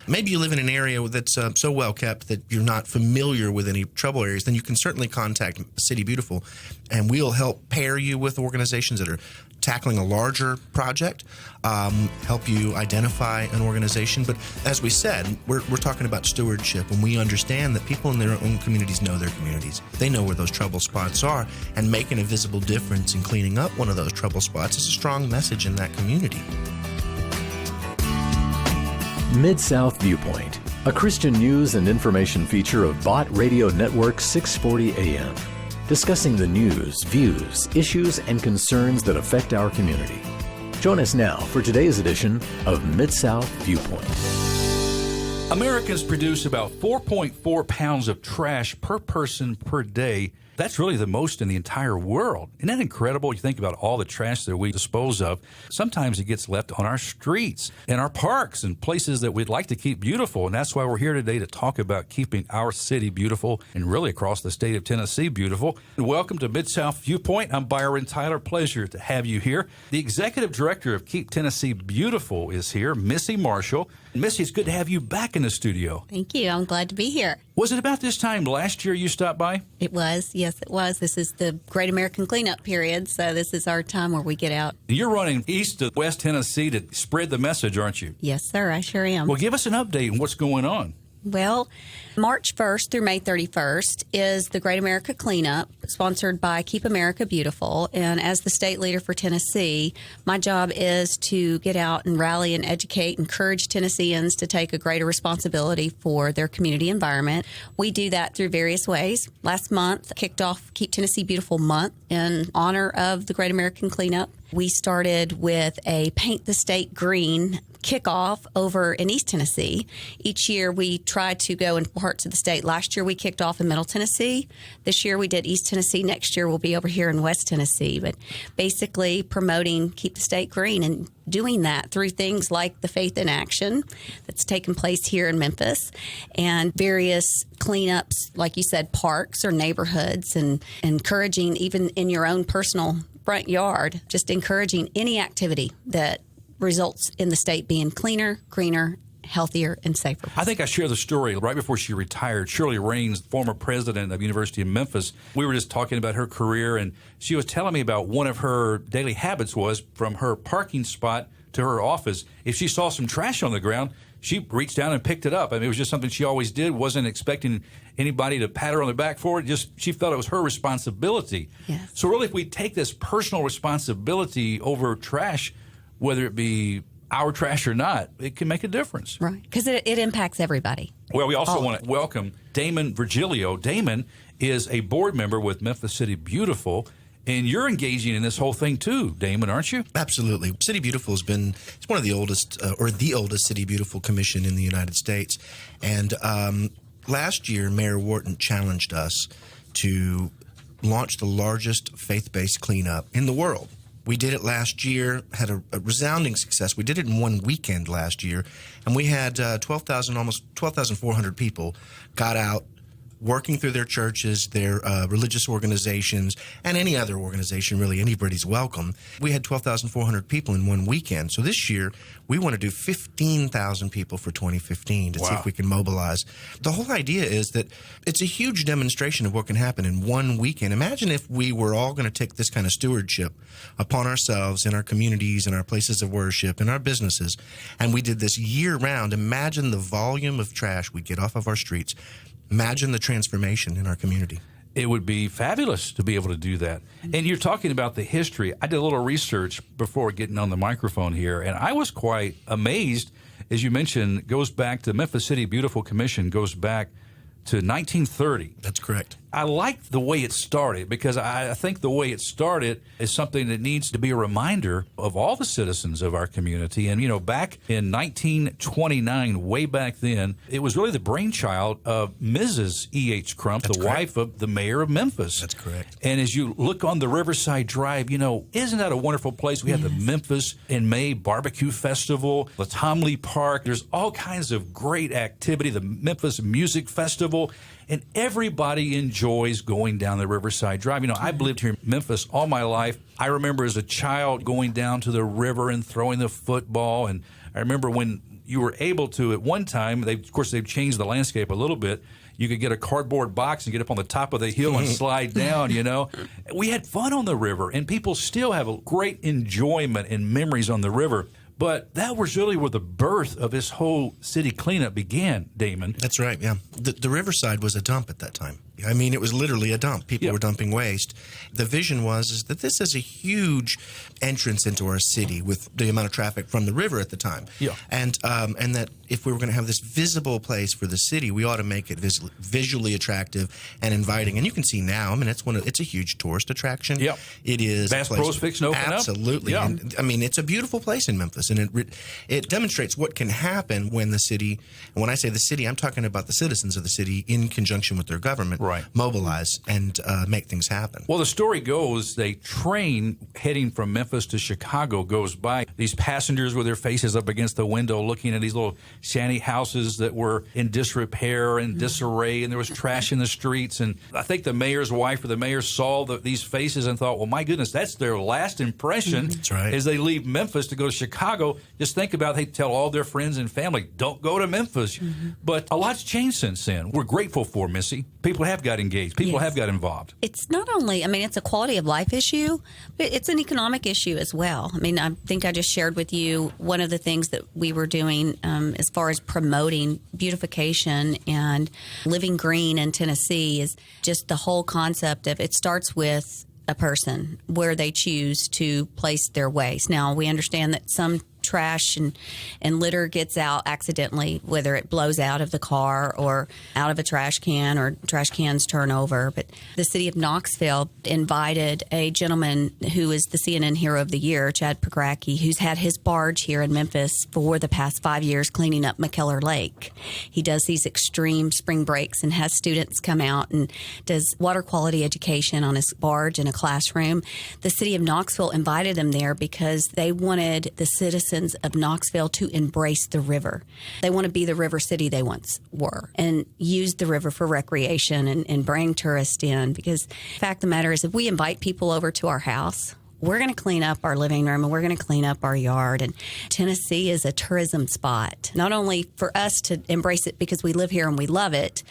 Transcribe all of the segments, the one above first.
maybe you live in an area that's so well kept that you're not familiar with any trouble areas, then you can certainly contact City Beautiful, and we'll help pair you with organizations that are tackling a larger project, help you identify an organization. But as we said, we're talking about stewardship, and we understand that people in their own communities know their communities. They know where those trouble spots are, and making a visible difference in cleaning up one of those trouble spots is a strong message in that community. Mid-South Viewpoint, a Christian news and information feature of Bott Radio Network 640 AM, discussing the news, views, issues, and concerns that affect our community. Join us now for today's edition of Mid-South Viewpoint. Americans produce about 4.4 pounds of trash per person per day. That's really the most in the entire world. Isn't that incredible? You think about all the trash that we dispose of. Sometimes it gets left on our streets, in our parks, and places that we'd like to keep beautiful. And that's why we're here today to talk about keeping our city beautiful and really across the state of Tennessee beautiful. And welcome to Mid-South Viewpoint. I'm Byron Tyler. Pleasure to have you here. The executive director of Keep Tennessee Beautiful is here, Missy Marshall. Missy, it's good to have you back in the studio. Thank you. I'm glad to be here. Was it about this time last year you stopped by? It was. Yes, it was. This is the Great American Cleanup period, so this is our time where we get out. You're running east to West Tennessee to spread the message, aren't you? Yes, sir. I sure am. Well, give us an update on what's going on. Well, March 1st through May 31st is the Great America Cleanup, sponsored by Keep America Beautiful. And as the state leader for Tennessee, my job is to get out and rally and educate, encourage Tennesseans to take a greater responsibility for their community environment. We do that through various ways. Last month, kicked off Keep Tennessee Beautiful Month in honor of the Great American Cleanup. We started with a Paint the State Green kickoff over in East Tennessee. Each year we try to go in parts of the state. Last year we kicked off in Middle Tennessee. This year we did East Tennessee. Next year we'll be over here in West Tennessee. But basically promoting Keep the State Green and doing that through things like the Faith in Action that's taken place here in Memphis and various cleanups, like you said, parks or neighborhoods, and encouraging even in your own personal front yard, just encouraging any activity that results in the state being cleaner, greener, healthier, and safer. I think I shared the story right before she retired. Shirley Raines, former president of University of Memphis, we were just talking about her career, and she was telling me about one of her daily habits was from her parking spot to her office. If she saw some trash on the ground, she reached down and picked it up. I mean, it was just something she always did, wasn't expecting anybody to pat her on the back for it. Just she felt it was her responsibility. Yes. So really, if we take this personal responsibility over trash, whether it be our trash or not, it can make a difference. Right, because it impacts everybody. Well, we also want to welcome Damone Virgilio. Damone is a board member with Memphis City Beautiful, and you're engaging in this whole thing too, Damone, aren't you? Absolutely. City Beautiful has been, it's one of the oldest, or the oldest City Beautiful commission in the United States. And last year, Mayor Wharton challenged us to launch the largest faith-based cleanup in the world. We did it last year, had a resounding success. We did it in one weekend last year, and we had almost 12,400 people got out working through their churches, their religious organizations, and any other organization, really, anybody's welcome. We had 12,400 people in one weekend. So this year, we want to do 15,000 people for 2015 to see if we can mobilize. The whole idea is that it's a huge demonstration of what can happen in one weekend. Imagine if we were all going to take this kind of stewardship upon ourselves in our communities, in our places of worship, in our businesses, and we did this year-round. Imagine the volume of trash we get off of our streets. Imagine the transformation in our community. It would be fabulous to be able to do that. And you're talking about the history. I did a little research before getting on the microphone here, and I was quite amazed. As you mentioned, it goes back to Memphis City Beautiful Commission, goes back to 1930. That's correct. I like the way it started because I think the way it started is something that needs to be a reminder of all the citizens of our community. And, you know, back in 1929, way back then, it was really the brainchild of Mrs. E.H. Crump, the wife of the mayor of Memphis. That's correct. And as you look on the Riverside Drive, you know, isn't that a wonderful place? We have the Memphis in May Barbecue Festival, the Tomley Park. There's all kinds of great activity, the Memphis Music Festival. And everybody enjoys going down the Riverside Drive. You know, I've lived here in Memphis all my life. I remember as a child going down to the river and throwing the football. And I remember when you were able to, at one time, of course, they've changed the landscape a little bit. You could get a cardboard box and get up on the top of the hill and slide down, We had fun on the river, and people still have a great enjoyment and memories on the river. But that was really where the birth of this whole city cleanup began, Damon. That's right, yeah. The riverside was a dump at that time. I mean, it was literally a dump. People were dumping waste. The vision was that this is a huge entrance into our city with the amount of traffic from the river at the time. Yeah. And that if we were going to have this visible place for the city, we ought to make it visually attractive and inviting. And you can see now, I mean, it's a huge tourist attraction. Yep. It is. Bass Pro's fixing to open up. Absolutely. Yeah. And, I mean, it's a beautiful place in Memphis, and it demonstrates what can happen when the city, and when I say the city, I'm talking about the citizens of the city in conjunction with their government, mobilize and make things happen. Well, the story goes, a train heading from Memphis to Chicago goes by. These passengers with their faces up against the window looking at these little shanty houses that were in disrepair and disarray, and there was trash in the streets. And I think the mayor's wife or the mayor saw these faces and thought, well, my goodness, that's their last impression. That's right. As they leave Memphis to go to Chicago. Just think about, they tell all their friends and family, don't go to Memphis. But a lot's changed since then. We're grateful for, Missy. People have got engaged. People have got involved. It's not only, I mean, it's a quality of life issue, but it's an economic issue as well. I mean, I think I just shared with you one of the things that we were doing as far as promoting beautification and living green in Tennessee is just the whole concept of it starts with a person where they choose to place their waste. Now, we understand that some trash and litter gets out accidentally, whether it blows out of the car or out of a trash can or trash cans turn over. But the city of Knoxville invited a gentleman who is the CNN Hero of the Year, Chad Pogracki, who's had his barge here in Memphis for the past 5 years cleaning up McKellar Lake. He does these extreme spring breaks and has students come out and does water quality education on his barge in a classroom. The city of Knoxville invited him there because they wanted the citizens of Knoxville to embrace the river. They want to be the river city they once were and use the river for recreation and bring tourists in, because the fact of the matter is, if we invite people over to our house, we're going to clean up our living room and we're going to clean up our yard. And Tennessee is a tourism spot, not only for us to embrace it because we live here and we love it,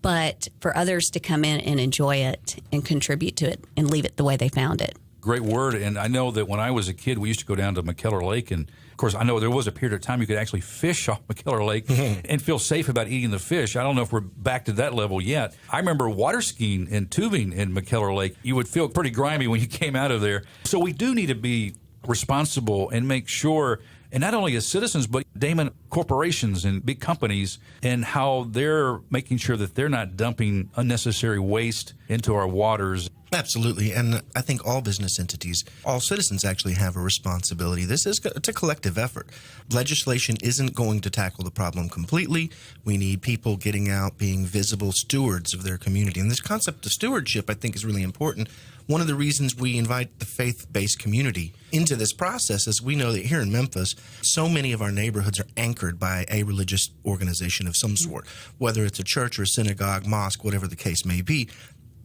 but for others to come in and enjoy it and contribute to it and leave it the way they found it. Great word. And I know that when I was a kid, we used to go down to McKellar Lake. And, of course, I know there was a period of time you could actually fish off McKellar Lake and feel safe about eating the fish. I don't know if we're back to that level yet. I remember water skiing and tubing in McKellar Lake. You would feel pretty grimy when you came out of there. So we do need to be responsible and make sure, and not only as citizens, but Damon, corporations and big companies, and how they're making sure that they're not dumping unnecessary waste into our waters. Absolutely. And I think all business entities, all citizens actually have a responsibility. It's a collective effort. Legislation isn't going to tackle the problem completely. We need people getting out, being visible stewards of their community. And this concept of stewardship, I think, is really important. One of the reasons we invite the faith-based community into this process is we know that here in Memphis, so many of our neighborhoods are anchored by a religious organization of some sort, whether it's a church or a synagogue, mosque, whatever the case may be.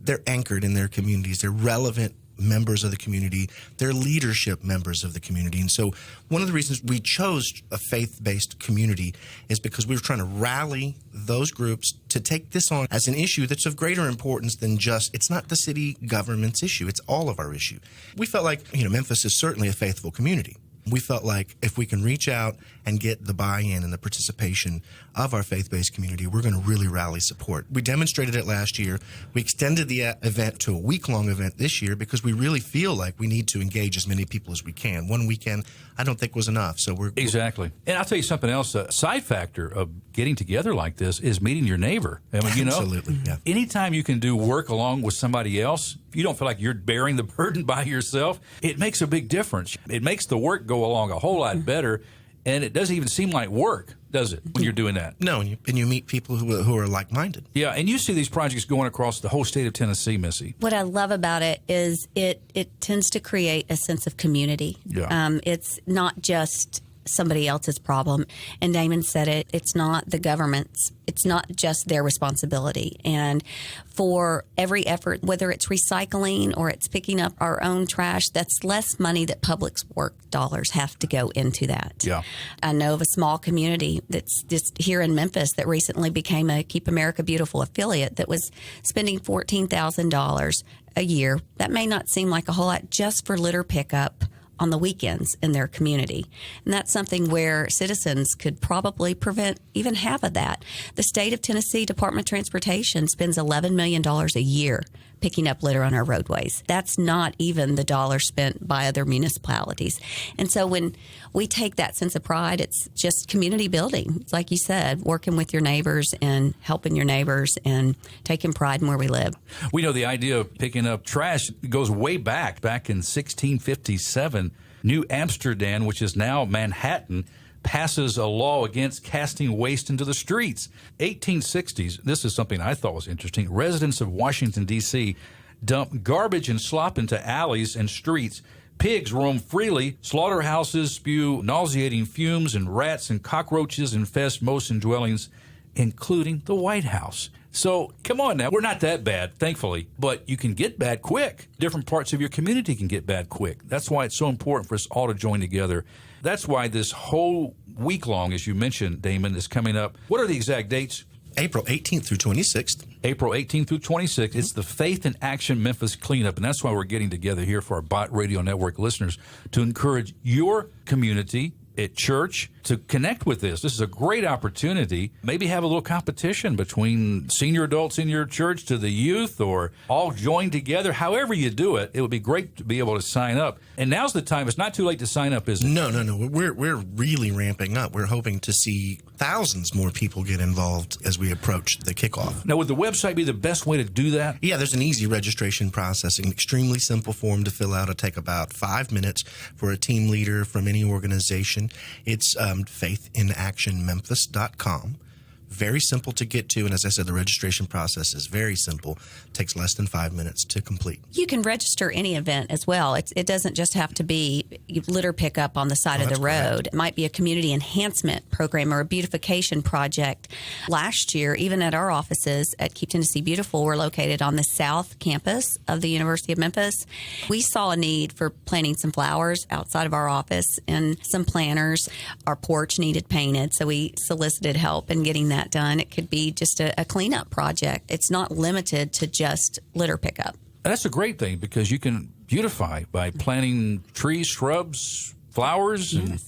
They're anchored in their communities. They're relevant members of the community. They're leadership members of the community. And so one of the reasons we chose a faith-based community is because we were trying to rally those groups to take this on as an issue that's of greater importance than just, it's not the city government's issue. It's all of our issue. We felt like, Memphis is certainly a faithful community. We felt like if we can reach out and get the buy-in and the participation of our faith-based community, we're going to really rally support. We demonstrated it last year. We extended the event to a week-long event this year because we really feel like we need to engage as many people as we can. One weekend, I don't think was enough. So we're exactly. And I'll tell you something else. A side factor of getting together like this is meeting your neighbor. I mean, absolutely. Yeah. Anytime you can do work along with somebody else, if you don't feel like you're bearing the burden by yourself, it makes a big difference. It makes the work go along a whole lot better, and it doesn't even seem like work, does it, when you're doing that? No, and you meet people who are like-minded. Yeah, and you see these projects going across the whole state of Tennessee, Missy. What I love about it is it tends to create a sense of community. Yeah. It's not just somebody else's problem. And Damon said it's not the government's, it's not just their responsibility. And for every effort, whether it's recycling or it's picking up our own trash, that's less money that public work dollars have to go into that. Yeah. I know of a small community that's just here in Memphis that recently became a Keep America Beautiful affiliate that was spending $14,000 a year. That may not seem like a whole lot just for litter pickup on the weekends in their community. And that's something where citizens could probably prevent even half of that. The state of Tennessee Department of Transportation spends $11 million a year picking up litter on our roadways. That's not even the dollar spent by other municipalities. And so when we take that sense of pride, it's just community building. It's like you said, working with your neighbors and helping your neighbors and taking pride in where we live. We know the idea of picking up trash goes way back in 1657. New Amsterdam, which is now Manhattan, passes a law against casting waste into the streets. 1860s, this is something I thought was interesting. Residents of Washington, D.C. dump garbage and slop into alleys and streets. Pigs roam freely. Slaughterhouses spew nauseating fumes, and rats and cockroaches infest most dwellings, including the White House. So, come on now. We're not that bad, thankfully, but you can get bad quick. Different parts of your community can get bad quick. That's why it's so important for us all to join together. That's why this whole week long, as you mentioned, Damon, is coming up. What are the exact dates? April 18th through 26th. April 18th through 26th. It's the Faith in Action Memphis Cleanup, and that's why we're getting together here for our Bott Radio Network listeners to encourage your community at church to connect with this. This is a great opportunity. Maybe have a little competition between senior adults in your church to the youth, or all join together. However you do it, it would be great to be able to sign up. And now's the time. It's not too late to sign up, is it? No. We're really ramping up. We're hoping to see thousands more people get involved as we approach the kickoff. Now, would the website be the best way to do that? Yeah, there's an easy registration process, an extremely simple form to fill out. It'll take about 5 minutes for a team leader from any organization. It's faithinactionmemphis.com. Very simple to get to, and as I said, the registration process is very simple. It takes less than 5 minutes to complete. You can register any event as well. It doesn't just have to be litter pickup on the side of the road. Correct. It might be a community enhancement program or a beautification project. Last year, even at our offices at Keep Tennessee Beautiful, we're located on the South Campus of the University of Memphis. We saw a need for planting some flowers outside of our office and some planters. Our porch needed painted, so we solicited help in getting that done. It could be just a cleanup project. It's not limited to just litter pickup. And that's a great thing, because you can beautify by planting trees, shrubs, flowers. Yes. And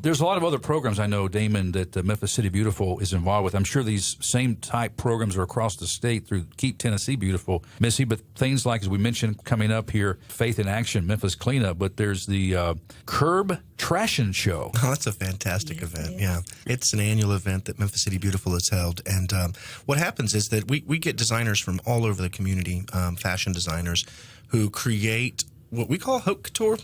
there's a lot of other programs I know, Damon, that Memphis City Beautiful is involved with. I'm sure these same type programs are across the state through Keep Tennessee Beautiful, Missy, but things like, as we mentioned, coming up here, Faith in Action Memphis Cleanup, but there's the Curb Trashing Show. Oh, that's a fantastic event. Yeah. It's an annual event that Memphis City Beautiful has held. And what happens is that we get designers from all over the community, fashion designers, who create what we call haute couture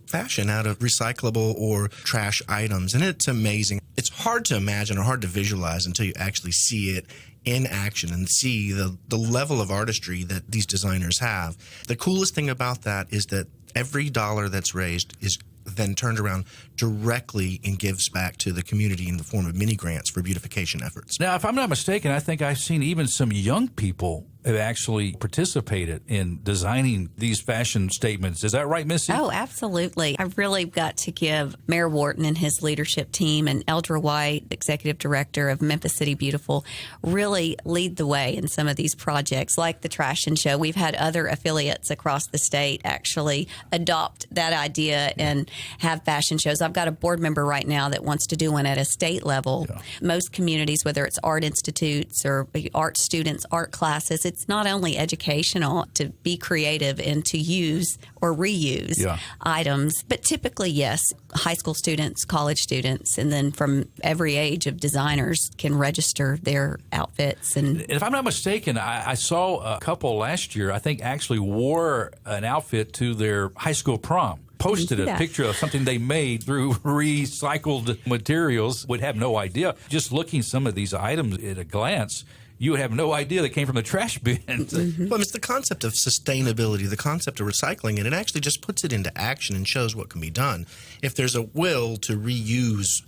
fashion out of recyclable or trash items. And it's amazing. It's hard to imagine or hard to visualize until you actually see it in action and see the level of artistry that these designers have. The coolest thing about that is that every dollar that's raised is then turned around directly and gives back to the community in the form of mini grants for beautification efforts. Now, if I'm not mistaken, I think I've seen even some young people have actually participated in designing these fashion statements. Is that right, Missy? Oh, absolutely. I really got to give Mayor Wharton and his leadership team and Eldra White, Executive Director of Memphis City Beautiful, really lead the way in some of these projects, like the Trashing Show. We've had other affiliates across the state actually adopt that idea and have fashion shows. I've got a board member right now that wants to do one at a state level. Yeah. Most communities, whether it's art institutes or art students, art classes, it's not only educational to be creative and to use or reuse items, but typically, yes, high school students, college students, and then from every age of designers can register their outfits. And if I'm not mistaken, I saw a couple last year, I think actually wore an outfit to their high school prom. Posted a picture of something they made through recycled materials. Would have no idea. Just looking some of these items at a glance, you would have no idea they came from the trash bin. Well, it's the concept of sustainability, the concept of recycling, and it actually just puts it into action and shows what can be done. If there's a will to reuse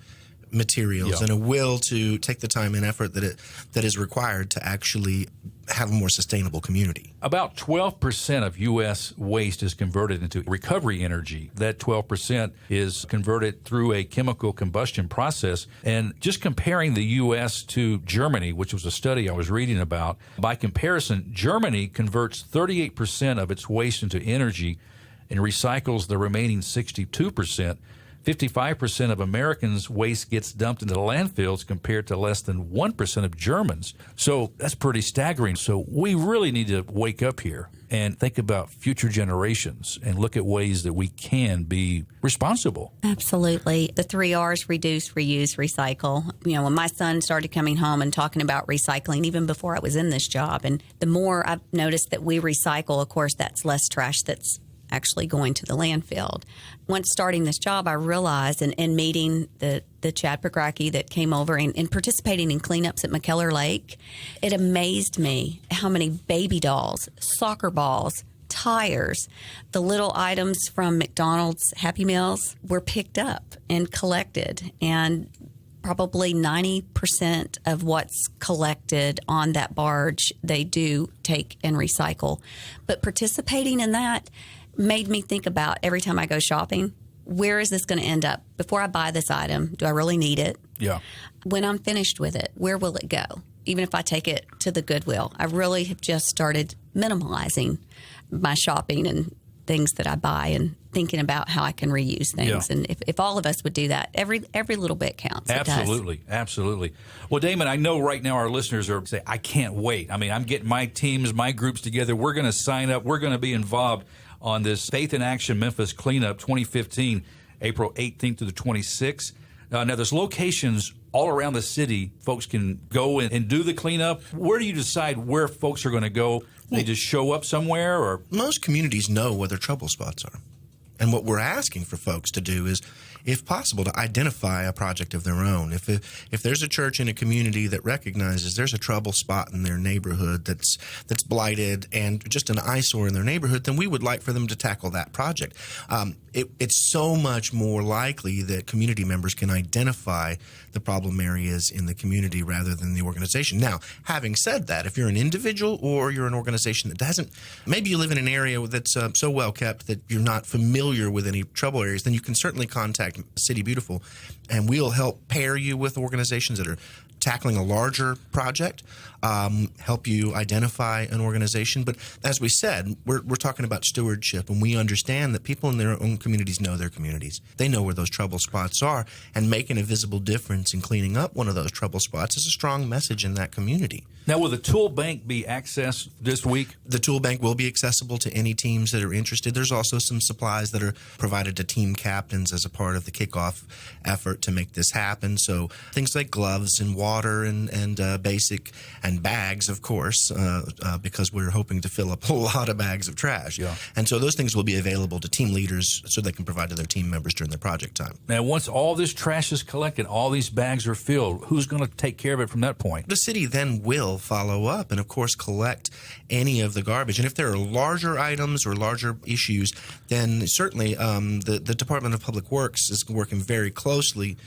materials and a will to take the time and effort that is required to actually have a more sustainable community. About 12% of U.S. waste is converted into recovery energy. That 12% is converted through a chemical combustion process. And just comparing the U.S. to Germany, which was a study I was reading about, by comparison, Germany converts 38% of its waste into energy and recycles the remaining 62%. 55% of Americans' waste gets dumped into the landfills compared to less than 1% of Germans. So that's pretty staggering. So we really need to wake up here and think about future generations and look at ways that we can be responsible. Absolutely. The 3 R's: reduce, reuse, recycle. When my son started coming home and talking about recycling, even before I was in this job, and the more I've noticed that we recycle, of course, that's less trash that's actually going to the landfill. Once starting this job, I realized, and meeting the Chad Pagracki that came over and participating in cleanups at McKellar Lake, it amazed me how many baby dolls, soccer balls, tires, the little items from McDonald's Happy Meals were picked up and collected. And probably 90% of what's collected on that barge, they do take and recycle. But participating in that made me think about, every time I go shopping, where is this going to end up? Before I buy this item, do I really need it? Yeah. When I'm finished with it, where will it go? Even if I take it to the Goodwill. I really have just started minimalizing my shopping and things that I buy and thinking about how I can reuse things. Yeah. And if all of us would do that, every little bit counts. Absolutely. Absolutely. Well, Damon, I know right now our listeners are saying, I can't wait. I mean, I'm getting my teams, my groups together. We're going to sign up. We're going to be involved on this Faith in Action Memphis Cleanup 2015, April 18th to the 26th. Now, there's locations all around the city. Folks can go and do the cleanup. Where do you decide where folks are going to go? They just show up somewhere? Or most communities know where their trouble spots are. And what we're asking for folks to do is, if possible, to identify a project of their own. If there's a church in a community that recognizes there's a trouble spot in their neighborhood that's blighted and just an eyesore in their neighborhood, then we would like for them to tackle that project. It's so much more likely that community members can identify the problem areas in the community rather than the organization. Now, having said that, if you're an individual or you're an organization that doesn't, maybe you live in an area that's so well kept that you're not familiar with any trouble areas, then you can certainly contact City Beautiful, and we'll help pair you with organizations that are tackling a larger project, help you identify an organization. But as we said, we're talking about stewardship, and we understand that people in their own communities know their communities. They know where those trouble spots are, and making a visible difference in cleaning up one of those trouble spots is a strong message in that community. Now, will the tool bank be accessed this week? The tool bank will be accessible to any teams that are interested. There's also some supplies that are provided to team captains as a part of the kickoff effort to make this happen. So things like gloves and water and basic and bags, of course, because we're hoping to fill up a lot of bags of trash. Yeah. And so those things will be available to team leaders so they can provide to their team members during their project time. Now, once all this trash is collected, all these bags are filled, who's going to take care of it from that point? The city then will follow up and, of course, collect any of the garbage. And if there are larger items or larger issues, then certainly the Department of Public Works is working very closely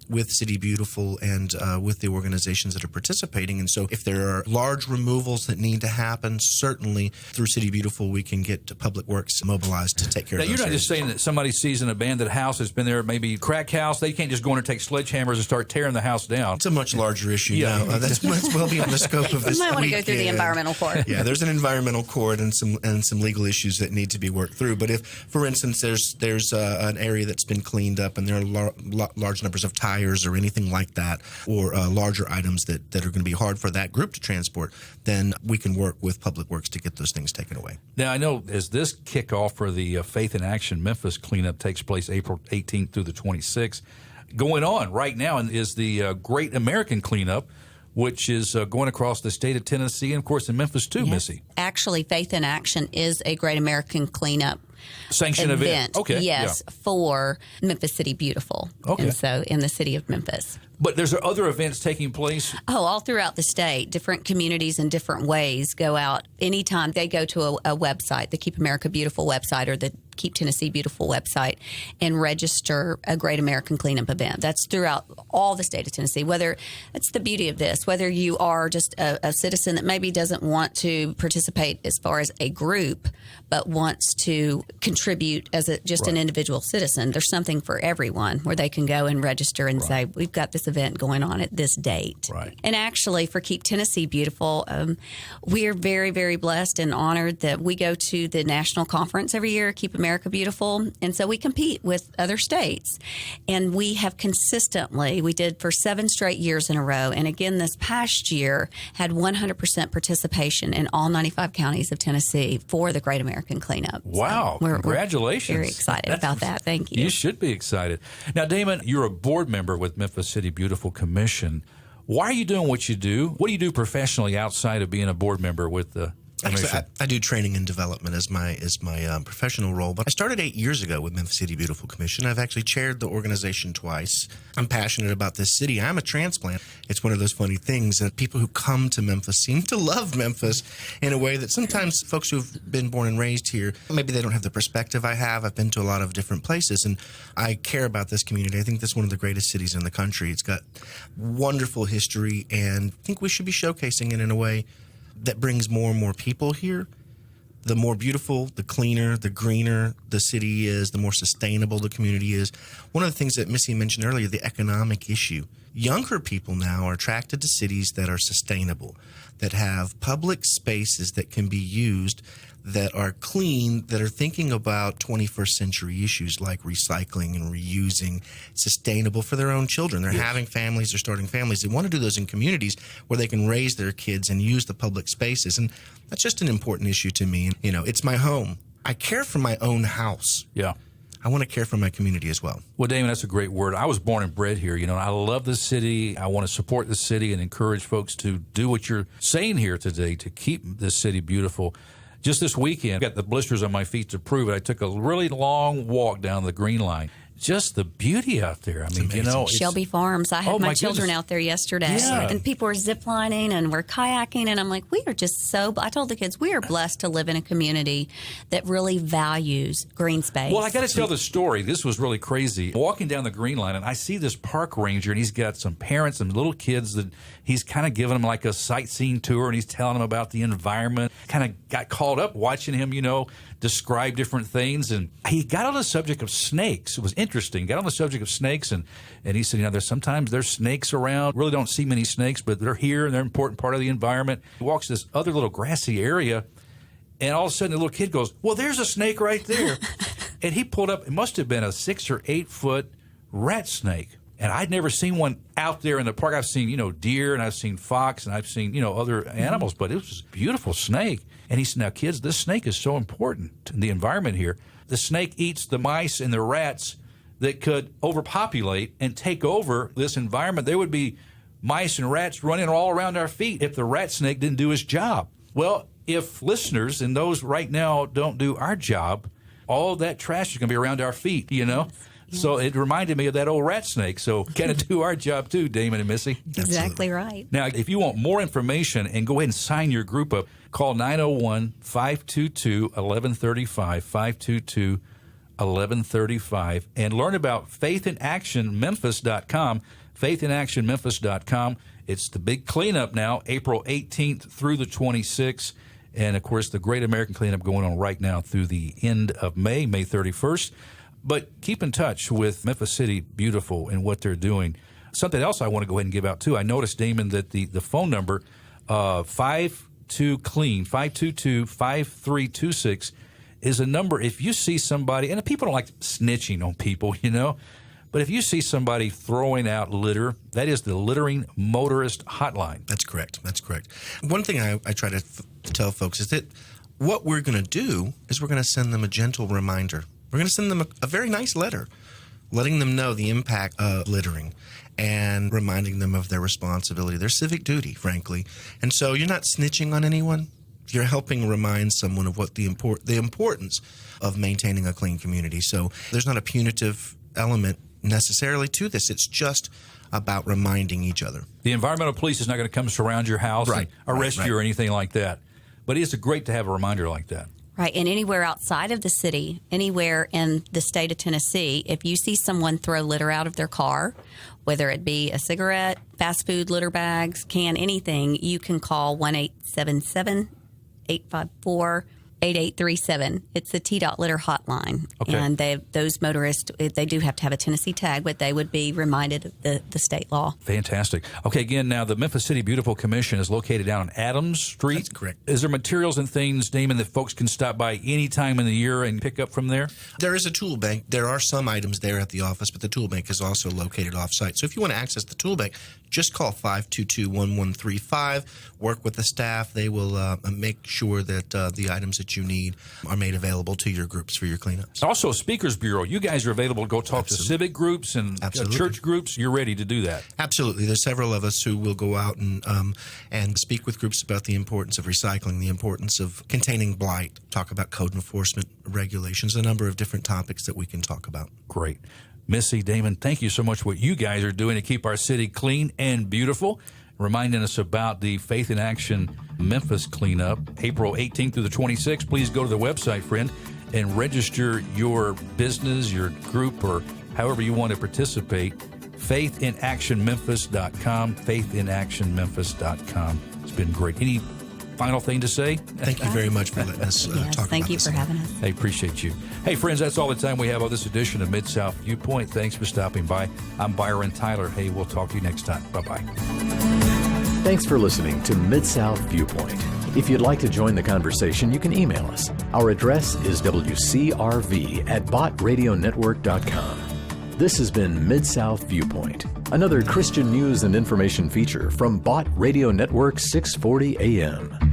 with City Beautiful and with the organizations that are participating. And so if there are large removals that need to happen, certainly through City Beautiful we can get Public Works mobilized to take care of those. You're not just saying that somebody sees an abandoned house that's been there, maybe crack house, they can't just go in and take sledgehammers and start tearing the house down. It's a much larger issue now. That's well beyond the scope of this. You might want to go through the environmental court. Yeah, there's an environmental court and some legal issues that need to be worked through. But if, for instance, there's an area that's been cleaned up and there are large numbers of tires or anything like that, or larger items that are going to be hard for that group to transport, then we can work with Public Works to get those things taken away. Now, I know as this kickoff for the Faith in Action Memphis Cleanup takes place April 18th through the 26th, going on right now is the Great American Cleanup, which is going across the state of Tennessee and, of course, in Memphis too, Yes. Missy. Actually, Faith in Action is a Great American Cleanup Sanction event. Okay. Yes, for Memphis City Beautiful. Okay. And so in the city of Memphis. But there's other events taking place? Oh, all throughout the state. Different communities in different ways go out. Anytime they go to a website, the Keep America Beautiful website or the Keep Tennessee Beautiful website, and register a Great American Cleanup event. That's throughout all the state of Tennessee. That's the beauty of this. Whether you are just a citizen that maybe doesn't want to participate as far as a group, but wants to contribute as an individual citizen, there's something for everyone where they can go and register and say, we've got this event going on at this date. Right. And actually, for Keep Tennessee Beautiful, we are very, very blessed and honored that we go to the national conference every year, Keep America Beautiful, and so we compete with other states. And we have consistently, we did for 7 straight years in a row, and again this past year, had 100% participation in all 95 counties of Tennessee for the Great American Cleanup. Wow. So congratulations. We're very excited about that. Thank you. You should be excited. Now, Damone, you're a board member with Memphis City Beautiful Commission. Why are you doing what you do? What do you do professionally outside of being a board member with the commission? Actually, I do training and development as my professional role, but I started 8 years ago with Memphis City Beautiful Commission. I've actually chaired the organization twice. I'm passionate about this city. I'm a transplant. It's one of those funny things that people who come to Memphis seem to love Memphis in a way that sometimes folks who've been born and raised here, maybe they don't have the perspective I have. I've been to a lot of different places, and I care about this community. I think this is one of the greatest cities in the country. It's got wonderful history, and I think we should be showcasing it in a way that brings more and more people here. The more beautiful, the cleaner, the greener the city is, the more sustainable the community is. One of the things that Missy mentioned earlier, the economic issue. Younger people now are attracted to cities that are sustainable, that have public spaces that can be used, that are clean, that are thinking about 21st century issues like recycling and reusing, sustainable for their own children. They're having families, they're starting families. They want to do those in communities where they can raise their kids and use the public spaces. And that's just an important issue to me. You know, it's my home. I care for my own house. Yeah. I want to care for my community as well. Well, Damone, that's a great word. I was born and bred here. You know, I love the city. I want to support the city and encourage folks to do what you're saying here today to keep this city beautiful. Just this weekend, I got the blisters on my feet to prove it. I took a really long walk down the Green Line. Just the beauty out there. I mean, you know. Shelby Farms. I had my children out there yesterday, Yeah. and people were ziplining and we're kayaking, and I'm like, we are just I told the kids, we are blessed to live in a community that really values green space. Well, I got to tell the story. This was really crazy. Walking down the Green Line, and I see this park ranger, and he's got some parents and little kids that he's kind of giving them like a sightseeing tour, and he's telling them about the environment. Kind of got caught up watching him, you know, describe different things, and he got on the subject of snakes. It was interesting. Got on the subject of snakes, and he said, you know, there's snakes around. Really don't see many snakes, but they're here, and they're an important part of the environment. He walks this other little grassy area, and all of a sudden the little kid goes, well, there's a snake right there. And he pulled up, it must have been a 6 or 8 foot rat snake. And I'd never seen one out there in the park. I've seen, you know, deer, and I've seen fox, and I've seen, you know, other animals, but it was a beautiful snake. And he said, now, kids, this snake is so important in the environment here. The snake eats the mice and the rats that could overpopulate and take over this environment. There would be mice and rats running all around our feet if the rat snake didn't do his job. Well, if listeners and those right now don't do our job, all of that trash is going to be around our feet, you know? Yes. So it reminded me of that old rat snake. So kind of do our job too, Damone and Missy. Exactly right. Now, if you want more information and go ahead and sign your group up, call 901-522-1135, 522-1135, and learn about faithinactionmemphis.com, faithinactionmemphis.com. It's the big cleanup now, April 18th through the 26th. And, of course, the Great American Cleanup going on right now through the end of May 31st. But keep in touch with Memphis City Beautiful and what they're doing. Something else I want to go ahead and give out, too. I noticed, Damone, that the phone number, 52-CLEAN, 522-5326, is a number if you see somebody, and people don't like snitching on people, you know, but if you see somebody throwing out litter, that is the Littering Motorist Hotline. That's correct. That's correct. One thing I try to tell folks is that what we're going to do is we're going to send them a gentle reminder. We're going to send them a very nice letter, letting them know the impact of littering and reminding them of their responsibility, their civic duty, frankly. And so you're not snitching on anyone. you're helping remind someone of what the importance of maintaining a clean community. So there's not a punitive element necessarily to this. It's just about reminding each other. The environmental police is not going to come surround your house and arrest you or anything like that. But it's great to have a reminder like that. Right, and anywhere outside of the city, anywhere in the state of Tennessee, if you see someone throw litter out of their car, whether it be a cigarette, fast food, litter bags, can, anything, you can call 1-877-854-8837. It's the T-Dot Litter Hotline. Okay. And those motorists, they do have to have a Tennessee tag, but they would be reminded of the state law. Fantastic. Okay, again, now the Memphis City Beautiful Commission is located down on Adams Street. That's correct. Is there materials and things, Damon, that folks can stop by any time in the year and pick up from there? There is a tool bank. There are some items there at the office, but the tool bank is also located off-site. So if you want to access the tool bank, just call 522-1135. Work with the staff. They will make sure that the items that you need are made available to your groups for your cleanups. Also, Speakers Bureau. You guys are available to go talk to civic groups and church groups. You're ready to do that. Absolutely. There's several of us who will go out and speak with groups about the importance of recycling, the importance of containing blight, talk about code enforcement regulations, a number of different topics that we can talk about. Great. Missy, Damon, thank you so much for what you guys are doing to keep our city clean and beautiful, reminding us about the Faith in Action Memphis Cleanup, April 18th through the 26th. Please go to the website, friend, and register your business, your group, or however you want to participate. faithinactionmemphis.com, faithinactionmemphis.com. It's been great. Any final thing to say? Thank you very much for letting us talk about this. Thank you for having us. I appreciate you. Hey, friends, that's all the time we have on this edition of Mid-South Viewpoint. Thanks for stopping by. I'm Byron Tyler. Hey, we'll talk to you next time. Bye-bye. Thanks for listening to Mid-South Viewpoint. If you'd like to join the conversation, you can email us. Our address is wcrv@bottradionetwork.com. This has been Mid-South Viewpoint, another Christian news and information feature from Bott Radio Network 640 AM.